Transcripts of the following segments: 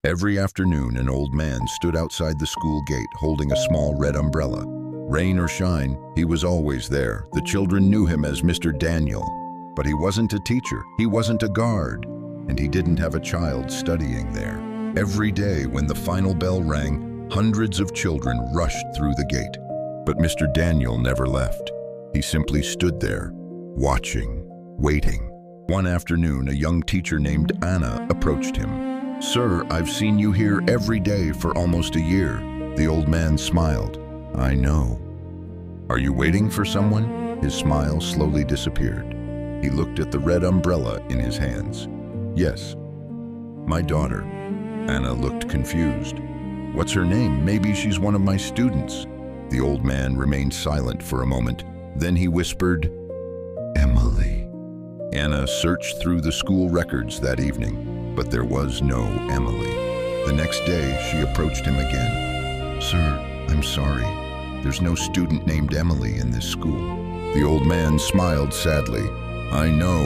Every afternoon, an old man stood outside the school gate holding a small red umbrella. Rain or shine, he was always there. The children knew him as Mr. Daniel. But he wasn't a teacher, he wasn't a guard, and he didn't have a child studying there. Every day when the final bell rang, hundreds of children rushed through the gate. But Mr. Daniel never left. He simply stood there, watching, waiting. One afternoon, a young teacher named Anna approached him. "Sir, I've seen you here every day for almost a year." The old man smiled. "I know." "Are you waiting for someone?" His smile slowly disappeared. He looked at the red umbrella in his hands. "Yes, my daughter." Anna looked confused. "What's her name? Maybe she's one of my students." The old man remained silent for a moment. Then he whispered, "Emily." Anna searched through the school records that evening, but there was no Emily. The next day, she approached him again. "Sir, I'm sorry. There's no student named Emily in this school." The old man smiled sadly. "I know."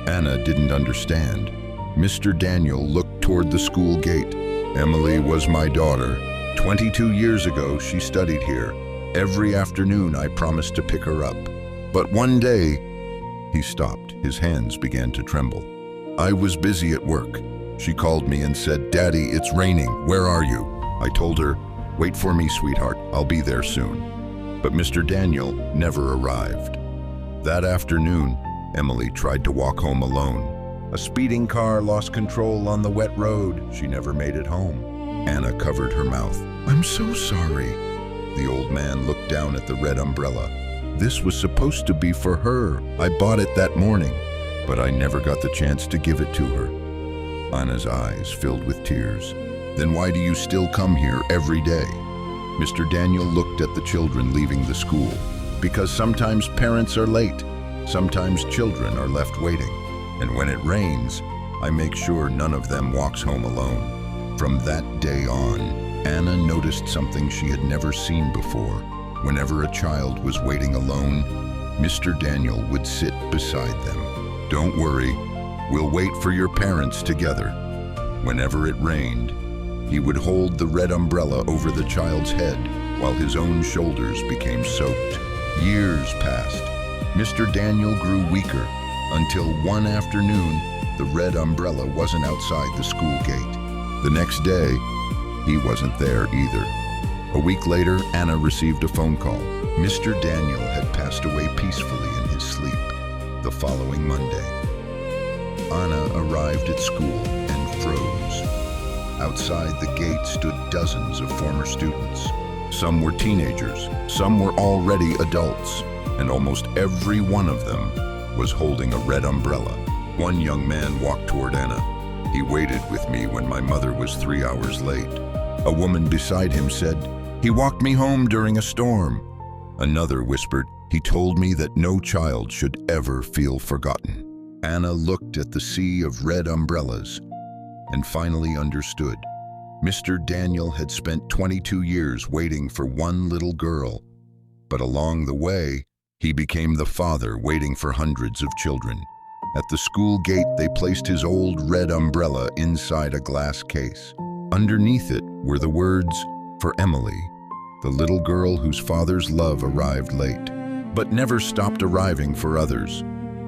Anna didn't understand. Mr. Daniel looked toward the school gate. "Emily was my daughter. 22 years ago, she studied here. Every afternoon, I promised to pick her up. But one day," he stopped. His hands began to tremble. "I was busy at work. She called me and said, 'Daddy, it's raining. Where are you?' I told her, 'Wait for me, sweetheart. I'll be there soon.' But Mr. Daniel never arrived. That afternoon, Emily tried to walk home alone. A speeding car lost control on the wet road. She never made it home." Anna covered her mouth. "I'm so sorry." The old man looked down at the red umbrella. "This was supposed to be for her. I bought it that morning, but I never got the chance to give it to her." Anna's eyes filled with tears. "Then why do you still come here every day?" Mr. Daniel looked at the children leaving the school. "Because sometimes parents are late. Sometimes children are left waiting. And when it rains, I make sure none of them walks home alone." From that day on, Anna noticed something she had never seen before. Whenever a child was waiting alone, Mr. Daniel would sit beside them. "Don't worry, we'll wait for your parents together." Whenever it rained, he would hold the red umbrella over the child's head while his own shoulders became soaked. Years passed. Mr. Daniel grew weaker until one afternoon, the red umbrella wasn't outside the school gate. The next day, he wasn't there either. A week later, Anna received a phone call. Mr. Daniel had passed away peacefully in his sleep. The following Monday, Anna arrived at school and froze. Outside the gate stood dozens of former students. Some were teenagers, some were already adults, and almost every one of them was holding a red umbrella. One young man walked toward Anna. "He waited with me when my mother was 3 hours late." A woman beside him said, "He walked me home during a storm." Another whispered, "He told me that no child should ever feel forgotten." Anna looked at the sea of red umbrellas and finally understood. Mr. Daniel had spent 22 years waiting for one little girl, but along the way, he became the father waiting for hundreds of children. At the school gate, they placed his old red umbrella inside a glass case. Underneath it were the words, "For Emily," the little girl whose father's love arrived late, but never stopped arriving for others.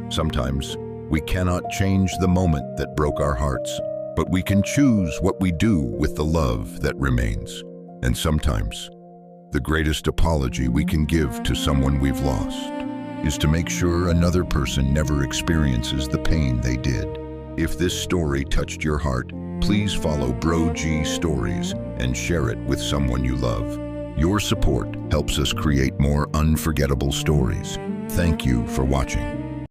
Sometimes, we cannot change the moment that broke our hearts, but we can choose what we do with the love that remains. And sometimes, the greatest apology we can give to someone we've lost is to make sure another person never experiences the pain they did. If this story touched your heart, please follow Bro G Stories and share it with someone you love. Your support helps us create more unforgettable stories. Thank you for watching.